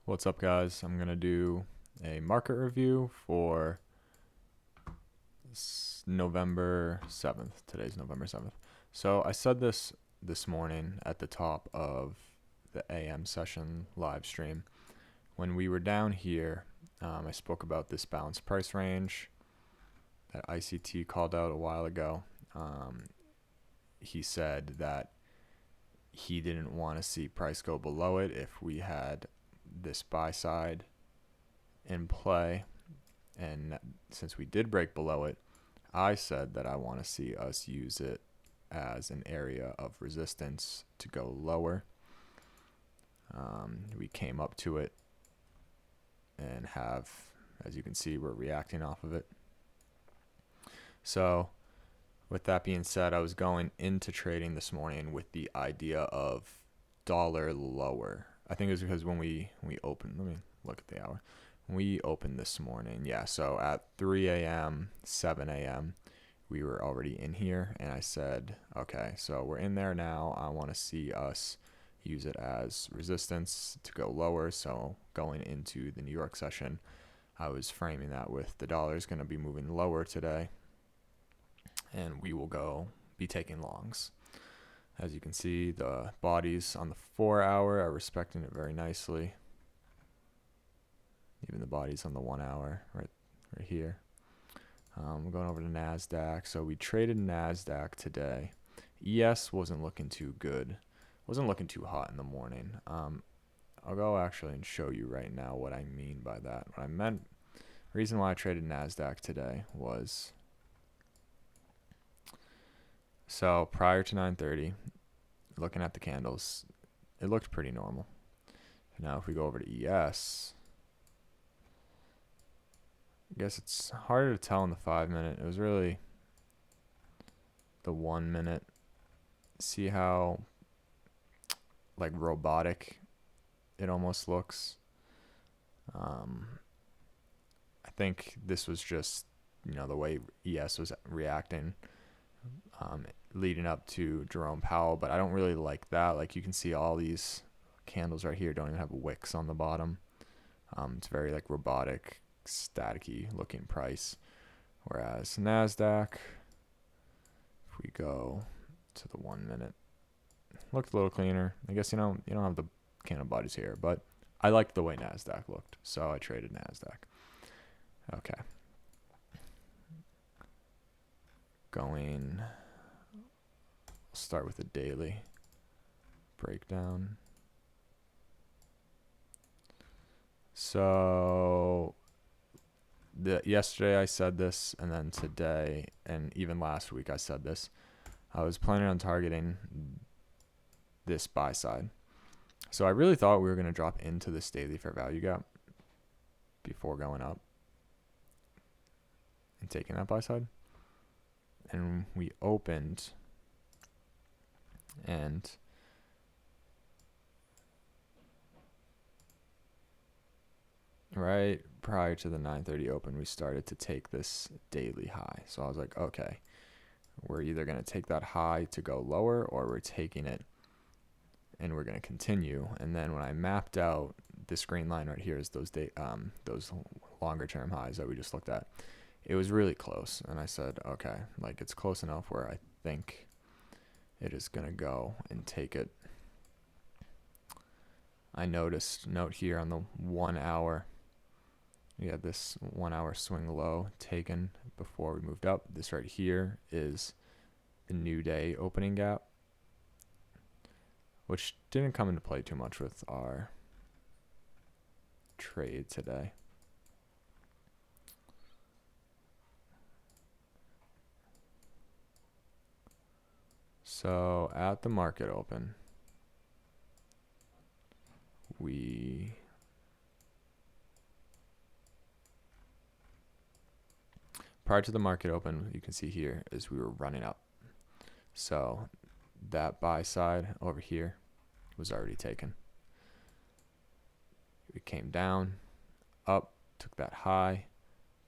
What's up, guys? I'm going to do a market review for November 7th. Today's November 7th. So I said this morning at the top of the AM session live stream. When we were down here, I spoke about this balanced price range that ICT called out a while ago. He said that he didn't want to see price go below it if we had this buy side in play, and since we did break below it, I said that I want to see us use it as an area of resistance to go lower. We came up to it and have, as you can see, we're reacting off of it. So with that being said, I was going into trading this morning with the idea of dollar lower. I think it was because when we opened, let me look at the hour. When we opened this morning, so at 3 a.m., 7 a.m., we were already in here, and I said, okay, so we're in there now. I want to see us use it as resistance to go lower. So going into the New York session, I was framing that with the dollar is going to be moving lower today, and we will be taking longs. As you can see, the bodies on the 4 hour are respecting it very nicely. Even the bodies on the 1 hour right here. We're going over to NASDAQ. So we traded NASDAQ today. ES wasn't looking too good. Wasn't looking too hot in the morning. I'll go actually and show you right now what I mean by that. What I meant, reason why I traded NASDAQ today was, so prior to 9:30, looking at the candles, it looked pretty normal. Now if we go over to ES, I guess it's harder to tell in the 5 minute. It was really the 1 minute. See how like robotic it almost looks. I think this was just, the way ES was reacting leading up to Jerome Powell, but I don't really like that. Like you can see all these candles right here don't even have wicks on the bottom. It's very like robotic, staticky looking price. Whereas NASDAQ, if we go to the 1 minute, looked a little cleaner. I guess you don't have the candle bodies here, but I liked the way NASDAQ looked, so I traded NASDAQ. Okay. Start with the daily breakdown. So yesterday I said this, and then today, and even last week I said this. I was planning on targeting this buy side. So I really thought we were going to drop into this daily fair value gap before going up and taking that buy side. And we opened, and right prior to the 9:30 open, we started to take this daily high. So I was like, okay, we're either going to take that high to go lower, or we're taking it and we're going to continue. And then when I mapped out this green line right here is those longer term highs that we just looked at, it was really close. And I said, okay, like it's close enough where I think it is going to go and take it. I noticed note here on the 1 hour, we had this 1 hour swing low taken before we moved up. This right here is the new day opening gap, which didn't come into play too much with our trade today. So at the market open, prior to the market open, you can see here is we were running up. So that buy side over here was already taken. We came down, up, took that high,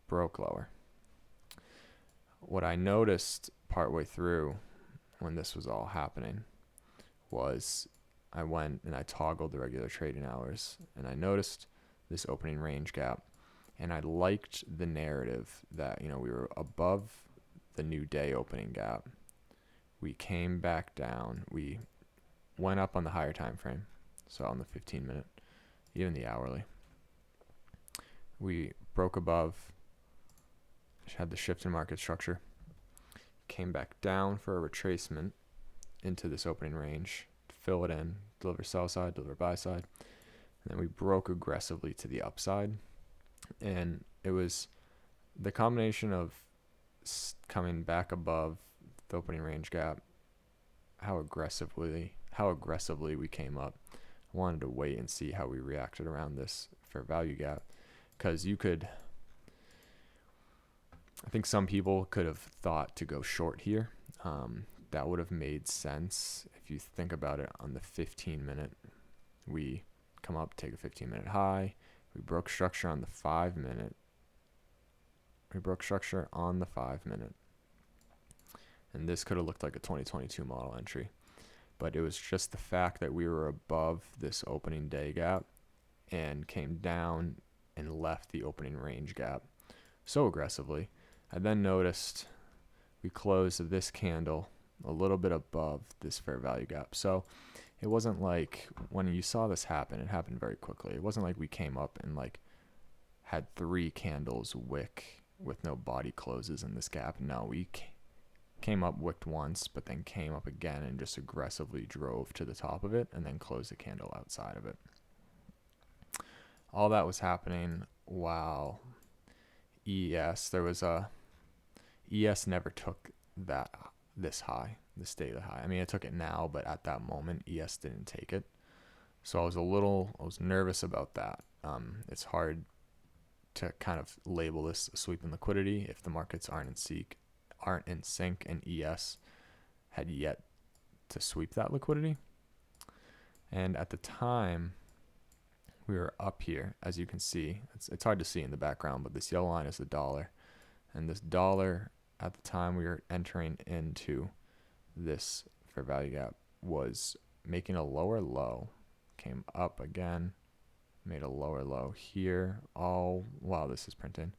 broke lower. What I noticed partway through when this was all happening was I went and I toggled the regular trading hours, and I noticed this opening range gap, and I liked the narrative that, you know, we were above the new day opening gap. We came back down. We went up on the higher time frame, so on the 15-minute, even the hourly. We broke above, had the shift in market structure, came back down for a retracement into this opening range, fill it in, deliver sell side, deliver buy side, and then we broke aggressively to the upside. And it was the combination of coming back above the opening range gap, how aggressively we came up. I wanted to wait and see how we reacted around this fair value gap, because I think some people could have thought to go short here. That would have made sense if you think about it. On the 15-minute, we come up, take a 15-minute high. We broke structure on the 5-minute. And this could have looked like a 2022 model entry. But it was just the fact that we were above this opening day gap and came down and left the opening range gap so aggressively. I then noticed we closed this candle a little bit above this fair value gap. So it wasn't like when you saw this happen, it happened very quickly. It wasn't like we came up and like had 3 candles wick with no body closes in this gap. No, we came up, wicked once, but then came up again and just aggressively drove to the top of it and then closed the candle outside of it. All that was happening while ES never took this data high. I mean, it took it now, but at that moment, ES didn't take it. So I was nervous about that. It's hard to kind of label this a sweep in liquidity if the markets aren't in sync, and ES had yet to sweep that liquidity. And at the time, we were up here, as you can see. It's hard to see in the background, but this yellow line is the dollar. And this dollar, at the time we were entering into this fair value gap, was making a lower low, came up again, made a lower low here, all while this is printing.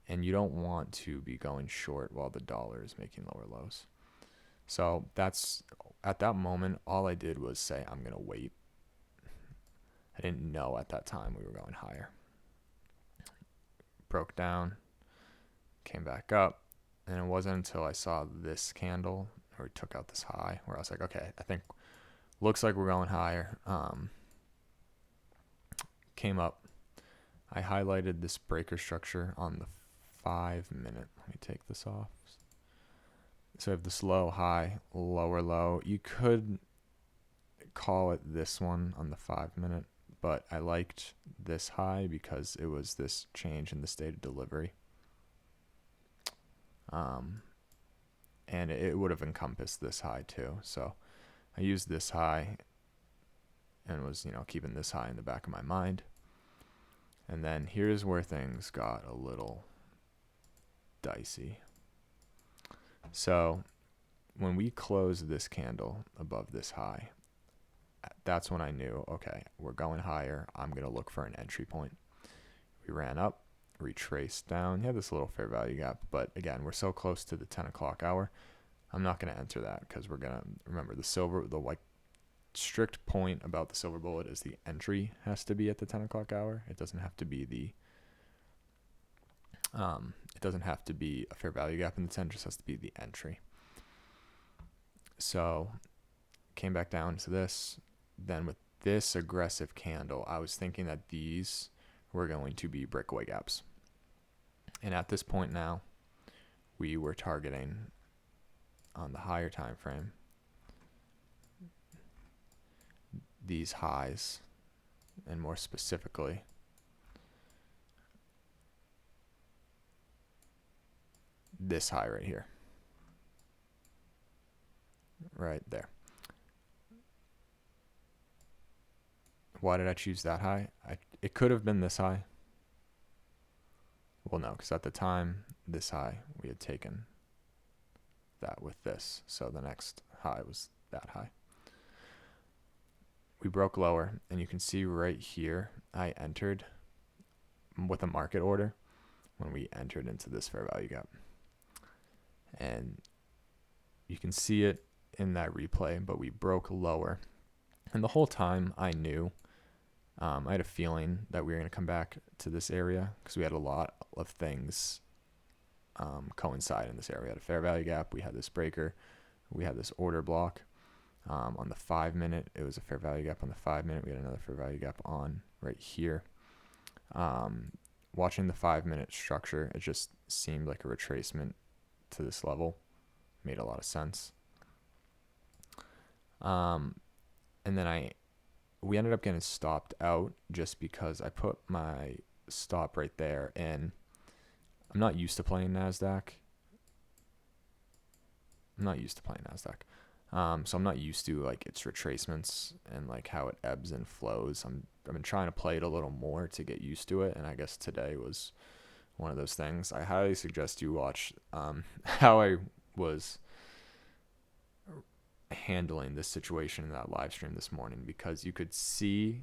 And you don't want to be going short while the dollar is making lower lows. So that's, at that moment, all I did was say, I'm going to wait. I didn't know at that time we were going higher. Broke down, came back up, and it wasn't until I saw this candle where it took out this high where I was like, okay, I think looks like we're going higher. Came up. I highlighted this breaker structure on the 5-minute. Let me take this off. So I have this low, high, lower low. You could call it this one on the 5-minute, but I liked this high because it was this change in the state of delivery. And it would have encompassed this high too. So I used this high and was, keeping this high in the back of my mind. And then here's where things got a little dicey. So when we closed this candle above this high, that's when I knew, okay, we're going higher. I'm going to look for an entry point. We ran up, retraced down. You have this little fair value gap, but again, we're so close to the 10 o'clock hour. I'm not going to enter that because we're going to remember the strict point about the silver bullet is the entry has to be at the 10 o'clock hour. It doesn't have to be a fair value gap in the 10, it just has to be the entry. So came back down to this. Then with this aggressive candle, I was thinking that these were going to be breakaway gaps. And at this point now, we were targeting on the higher time frame these highs, and more specifically this high right here, right there. Why did I choose that high? It could have been this high. Well, no, because at the time, this high, we had taken that with this. So the next high was that high. we broke lower, and you can see right here, I entered with a market order when we entered into this fair value gap. And you can see it in that replay, but we broke lower. And the whole time I knew, I had a feeling that we were going to come back to this area because we had a lot of things coincide in this area. We had a fair value gap, we had this breaker, we had this order block. On the 5 minute, it was a fair value gap. On the 5 minute, we had another fair value gap on right here. Watching the 5 minute structure, it just seemed like a retracement to this level. Made a lot of sense. And then we ended up getting stopped out just because I put my stop right there, and I'm not used to playing NASDAQ. So I'm not used to like its retracements and like how it ebbs and flows. I've been trying to play it a little more to get used to it, and I guess today was one of those things. I highly suggest you watch how I was handling this situation in that live stream this morning, because you could see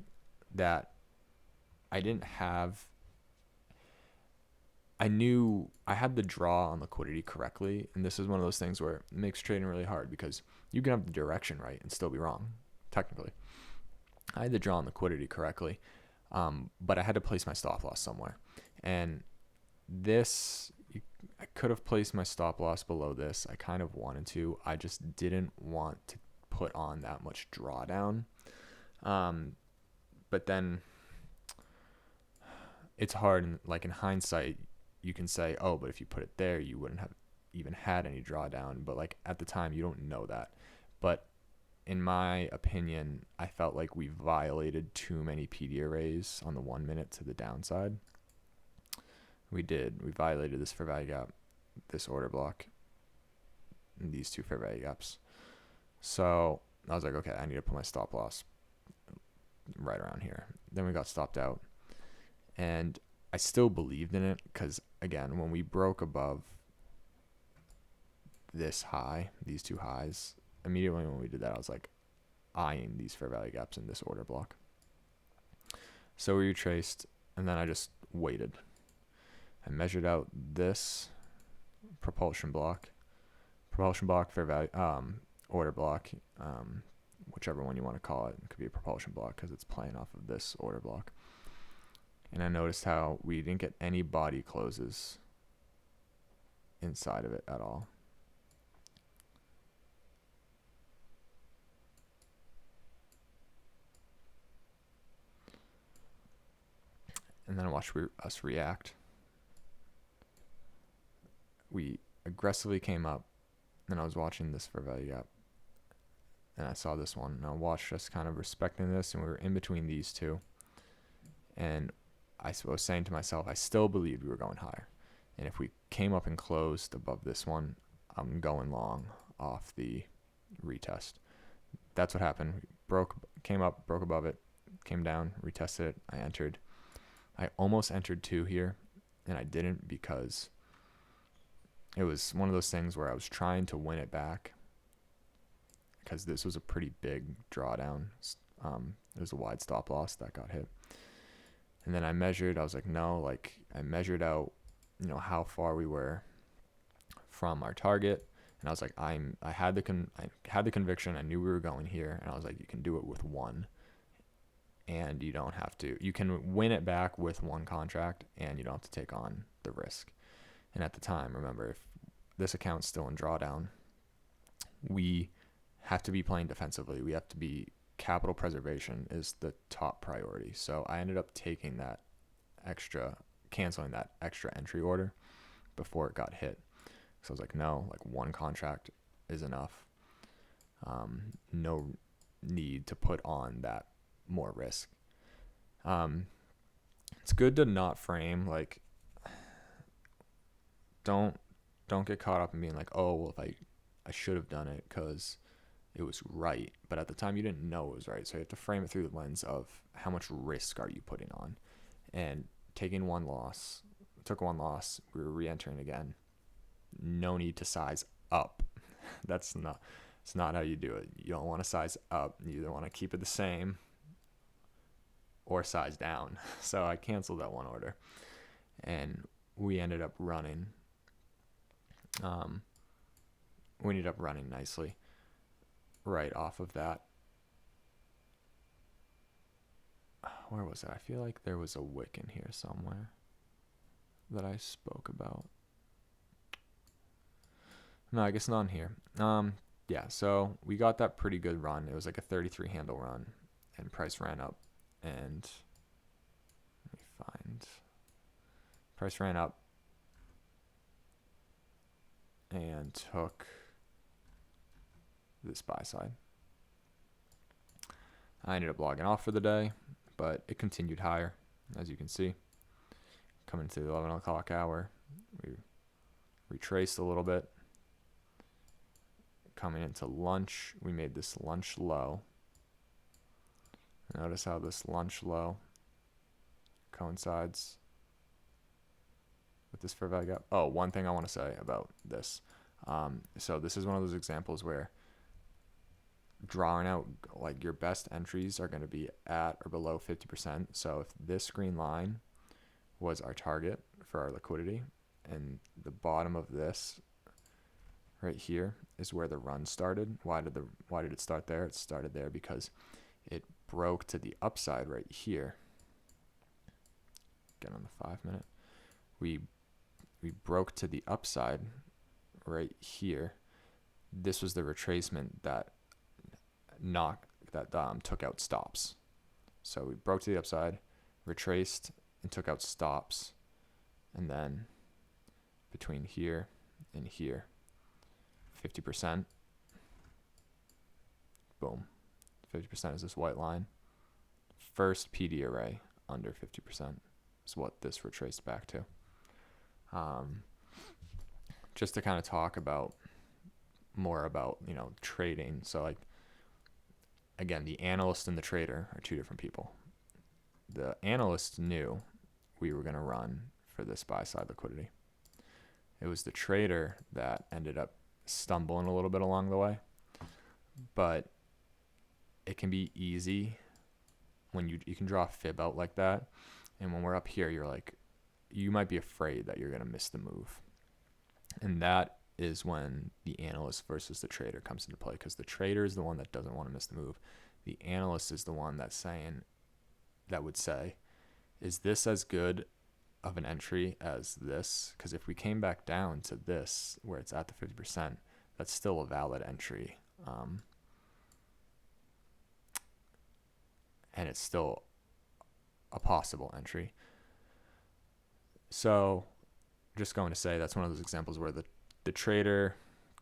that I knew I had the draw on liquidity correctly, and this is one of those things where it makes trading really hard because you can have the direction right and still be wrong, technically. I had the draw on liquidity correctly, but I had to place my stop loss somewhere. And I could have placed my stop loss below this. I kind of wanted to. I just didn't want to put on that much drawdown. But then it's hard, and like in hindsight, you can say, oh, but if you put it there, you wouldn't have even had any drawdown. But like at the time, you don't know that. But in my opinion, I felt like we violated too many PD arrays on the 1 minute to the downside. We did. We violated this fair value gap, this order block, and these two fair value gaps. So I was like, okay, I need to put my stop loss right around here. Then we got stopped out. And I still believed in it because, again, when we broke above this high, these two highs, immediately when we did that, I was like eyeing these fair value gaps in this order block. So we retraced, and then I just waited. I measured out this propulsion block, fair value, order block, whichever one you want to call it. It could be a propulsion block because it's playing off of this order block. And I noticed how we didn't get any body closes inside of it at all. And then I watched us react. We aggressively came up, and I was watching this fair value gap, and I saw this one, and I watched us kind of respecting this, and we were in between these two. And I was saying to myself, I still believed we were going higher. And if we came up and closed above this one, I'm going long off the retest. That's what happened. Came up, broke above it, came down, retested it. I entered. I almost entered 2 here, and I didn't because it was one of those things where I was trying to win it back because this was a pretty big drawdown. It was a wide stop loss that got hit. And then I measured, I was like, no, like I measured out, how far we were from our target. And I was like, I had the conviction. I knew we were going here. And I was like, you can do it with one. And you don't have to. You can win it back with one contract, and you don't have to take on the risk. And at the time, remember, if this account's still in drawdown, we have to be playing defensively. We have to be capital preservation is the top priority. So I ended up canceling that extra entry order before it got hit. So I was like, no, like one contract is enough. No need to put on that more risk. It's good to not frame, like, don't get caught up in being like, oh, well, if I should have done it because it was right, but at the time you didn't know it was right. So you have to frame it through the lens of how much risk are you putting on. And took one loss, we were re-entering again. No need to size up. It's not how you do it. You don't want to size up. You either want to keep it the same or size down. So I canceled that one order, and we ended up running. We ended up running nicely right off of that. Where was it? I feel like there was a wick in here somewhere that I spoke about. No, I guess not in here. Yeah, so we got that pretty good run. It was like a 33 handle run, and price ran up. And let me find. Price ran up and took this buy side. I ended up logging off for the day, but it continued higher, as you can see. Coming to the 11 o'clock hour, we retraced a little bit. Coming into lunch, we made this lunch low. Notice how this lunch low coincides with this fair value gap. Oh, one thing I want to say about this. So this is one of those examples where drawing out like your best entries are going to be at or below 50%. So if this green line was our target for our liquidity, and the bottom of this right here is where the run started. Why did it start there? It started there because it broke to the upside right here. Get on the 5 minute. We broke to the upside right here. This was the retracement that took out stops. So we broke to the upside, retraced, and took out stops, and then between here and here, 50%. Boom. 50% is this white line. First PD array under 50% is what this retraced back to. Just to kind of talk about more about, trading. So like, again, the analyst and the trader are two different people. The analyst knew we were going to run for this buy side liquidity. It was the trader that ended up stumbling a little bit along the way. But it can be easy when you can draw a fib out like that. And when we're up here, you might be afraid that you're going to miss the move. And that is when the analyst versus the trader comes into play, because the trader is the one that doesn't want to miss the move. The analyst is the one that would say, is this as good of an entry as this? Because if we came back down to this, where it's at the 50%, that's still a valid entry. And it's still a possible entry. So just going to say that's one of those examples where the trader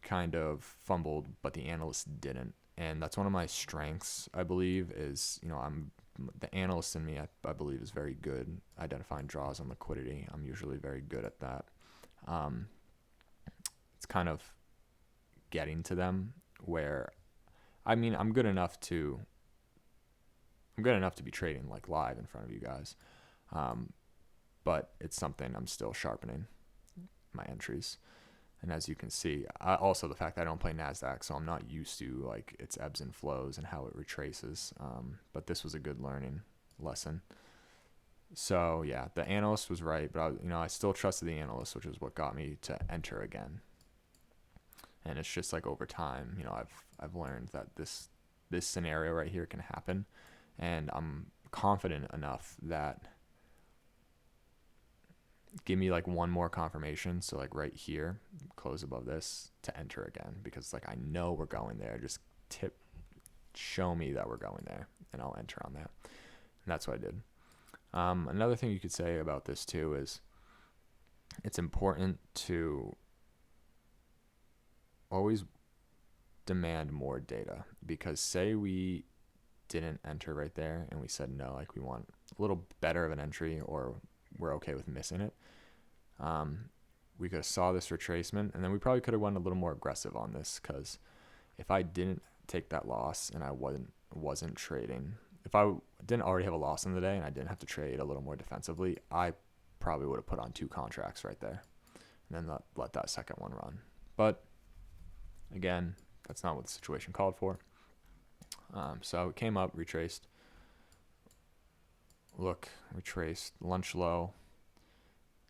kind of fumbled, but the analyst didn't. And that's one of my strengths, I believe, is, the analyst in me, I believe, is very good identifying draws on liquidity. I'm usually very good at that. It's kind of getting to them where, I'm good enough to be trading like live in front of you guys. But it's something I'm still sharpening my entries. And as you can see, also the fact that I don't play NASDAQ, so I'm not used to like its ebbs and flows and how it retraces. But this was a good learning lesson. So yeah, the analyst was right, but I still trusted the analyst, which is what got me to enter again. And it's just like over time, I've learned that this scenario right here can happen, and I'm confident enough that give me like one more confirmation, so like right here, close above this, to enter again, because like I know we're going there. Just show me that we're going there, and I'll enter on that. And that's what I did. Another thing you could say about this too is it's important to always demand more data, because say we didn't enter right there and we said no, like we want a little better of an entry, or we're okay with missing it. We could have saw this retracement, and then we probably could have went a little more aggressive on this, because if I didn't take that loss and I wasn't trading, if I didn't already have a loss in the day and I didn't have to trade a little more defensively, I probably would have put on 2 contracts right there and then let that second one run. But again, that's not what the situation called for. So it came up, retraced, look, we traced lunch low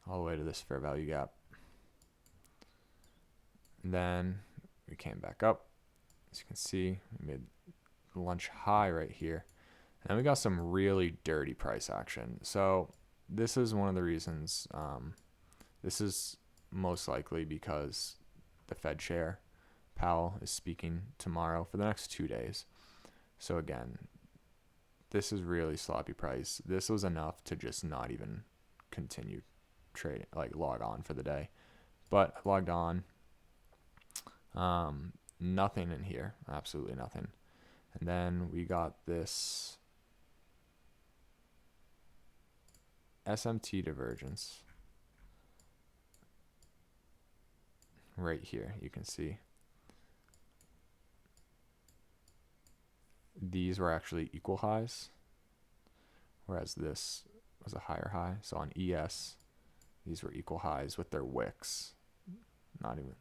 all the way to this fair value gap. And then we came back up. As you can see, we made lunch high right here. And then we got some really dirty price action. So this is one of the reasons. This is most likely because the Fed chair, Powell, is speaking tomorrow for the next 2 days. So again, this is really sloppy price. This was enough to just not even continue trading, like log on for the day. But I logged on. Nothing in here, absolutely nothing. And then we got this SMT divergence right here. You can see these were actually equal highs, whereas this was a higher high. So on ES, these were equal highs with their wicks. Not even,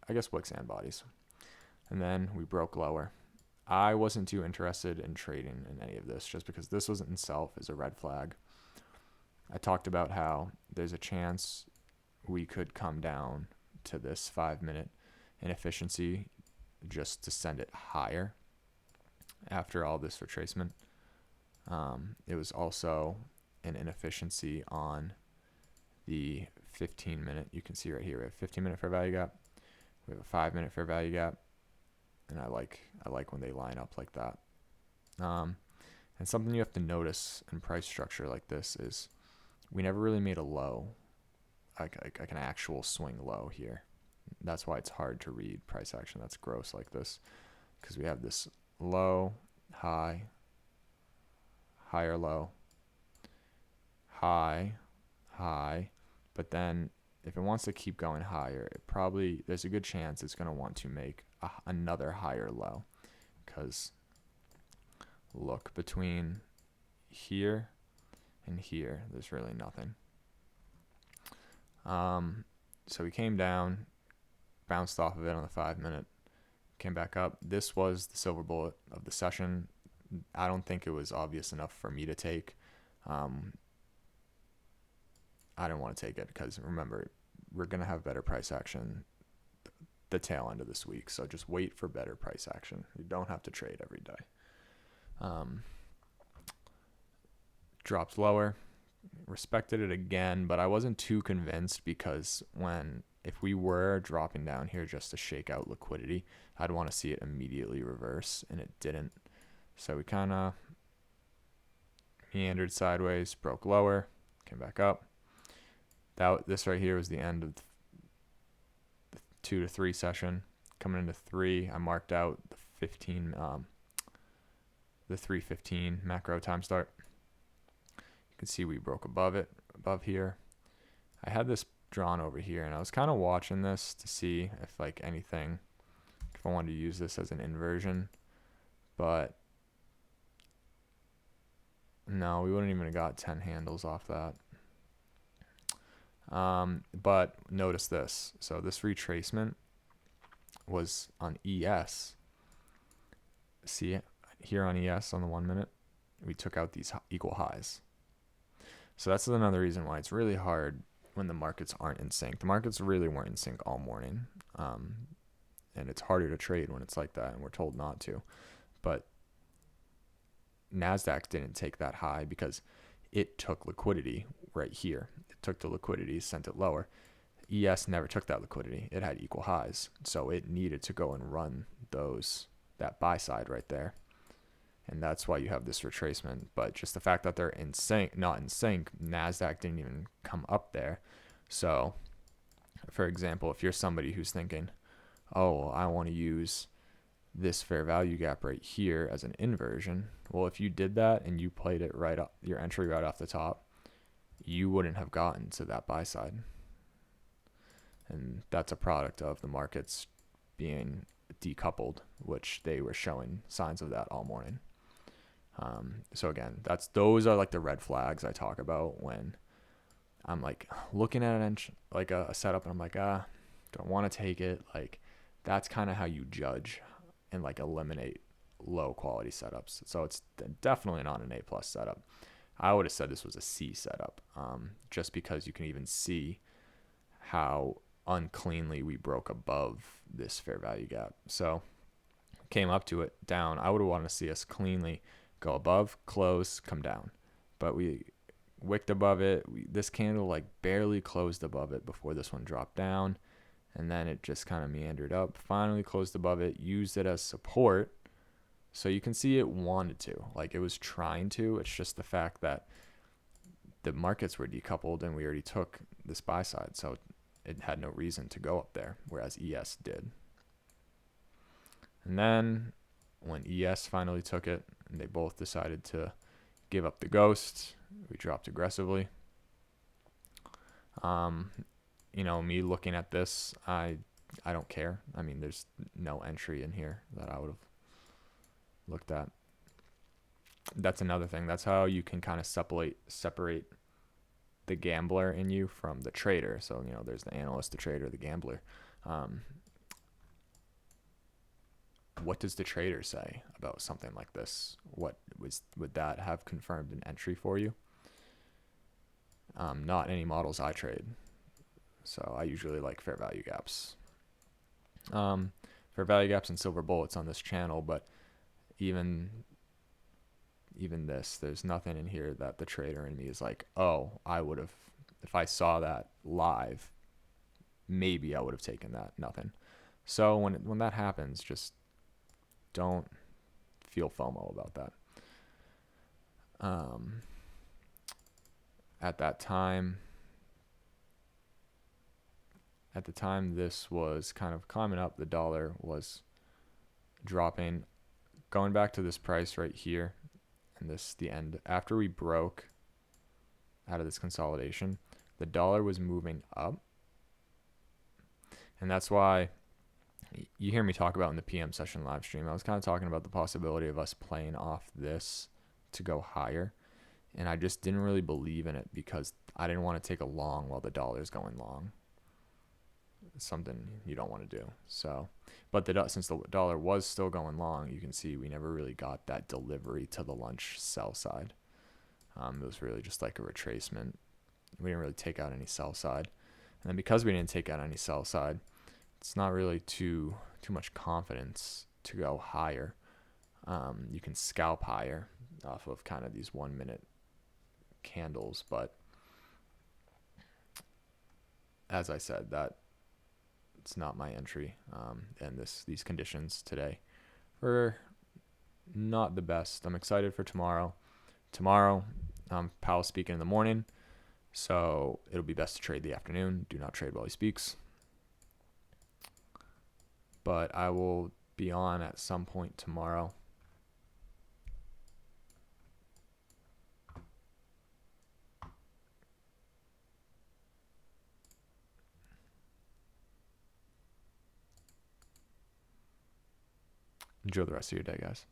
I guess, wicks and bodies. And then we broke lower. I wasn't too interested in trading in any of this just because this was in itself is a red flag. I talked about how there's a chance we could come down to this 5-minute inefficiency just to send it higher after all this retracement. It was also an inefficiency on the 15-minute. You can see right here we have 15-minute fair value gap. We have a 5-minute fair value gap, and I like when they line up like that. And something you have to notice in price structure like this is we never really made a low, like an actual swing low here. That's why it's hard to read price action that's gross like this, because we have this low, high, higher low, high, high, but then if it wants to keep going higher, there's a good chance it's going to want to make another higher low, because look, between here and here, there's really nothing. So we came down, bounced off of it on the 5-minute, came back up. This was the silver bullet of the session. I don't think it was obvious enough for me to take. I didn't want to take it because, remember, we're going to have better price action the tail end of this week. So just wait for better price action. You don't have to trade every day. Dropped lower, respected it again, but I wasn't too convinced because if we were dropping down here just to shake out liquidity, I'd want to see it immediately reverse, and it didn't. So we kind of meandered sideways, broke lower, came back up. This right here was the end of the 2 to 3 session. Coming into 3, I marked out the 3:15 macro time start. You can see we broke above here. I had this drawn over here, and I was kind of watching this to see if if I wanted to use this as an inversion, but no, we wouldn't even have got 10 handles off that. But notice this. So this retracement was on ES. See it here on ES on the 1-minute? We took out these equal highs. So that's another reason why it's really hard when the markets aren't in sync. The markets really weren't in sync all morning. And it's harder to trade when it's like that, and we're told not to. But NASDAQ didn't take that high because it took liquidity right here. It took the liquidity, sent it lower. ES never took that liquidity. It had equal highs. So it needed to go and run that buy side right there. And that's why you have this retracement. But just the fact that they're in sync, not in sync, NASDAQ didn't even come up there. So, for example, if you're somebody who's thinking, oh, I want to use this fair value gap right here as an inversion. Well, if you did that and you played it right up, your entry right off the top, you wouldn't have gotten to that buy side. And that's a product of the markets being decoupled, which they were showing signs of that all morning. So again, those are like the red flags I talk about when I'm like looking at a setup and I'm like, don't want to take it. Like that's kind of how you judge and like eliminate low quality setups. So it's definitely not an A+ setup. I would have said this was a C setup, just because you can even see how uncleanly we broke above this fair value gap. So came up to it down. I would have wanted to see us cleanly go above, close, come down, but we wicked above it. This candle like barely closed above it before this one dropped down, and then it just kind of meandered up, finally closed above it, used it as support. So you can see it wanted to, like it was trying to. It's just the fact that the markets were decoupled and we already took this buy side, so it had no reason to go up there, whereas ES did. And then when ES finally took it, and they both decided to give up the ghost, we dropped aggressively. Me looking at this, I don't care. I mean, there's no entry in here that I would have looked at. That's another thing. That's how you can kind of separate the gambler in you from the trader. So, there's the analyst, the trader, the gambler. What does the trader say about something like this? Would that have confirmed an entry for you? Not any models I trade. So I usually like fair value gaps. Fair value gaps and silver bullets on this channel, but even this, there's nothing in here that the trader in me is like, oh, I would have, if I saw that live, maybe I would have taken that. Nothing. So when that happens, just don't feel FOMO about that. At the time this was kind of climbing up, the dollar was dropping, going back to this price right here, and this the end after we broke out of this consolidation, the dollar was moving up, and that's why you hear me talk about in the PM session live stream, I was kind of talking about the possibility of us playing off this to go higher, and I just didn't really believe in it because I didn't want to take a long while the dollar's going long. It's something you don't want to do. So, but since the dollar was still going long, you can see we never really got that delivery to the lunch sell side. It was really just like a retracement. We didn't really take out any sell side, and then because we didn't take out any sell side, it's not really too much confidence to go higher. You can scalp higher off of kind of these 1 minute candles, but as I said, that it's not my entry, and these conditions today are not the best. I'm excited for tomorrow. Powell speaking in the morning, so it'll be best to trade the afternoon. Do not trade while he speaks. But I will be on at some point tomorrow. Enjoy the rest of your day, guys.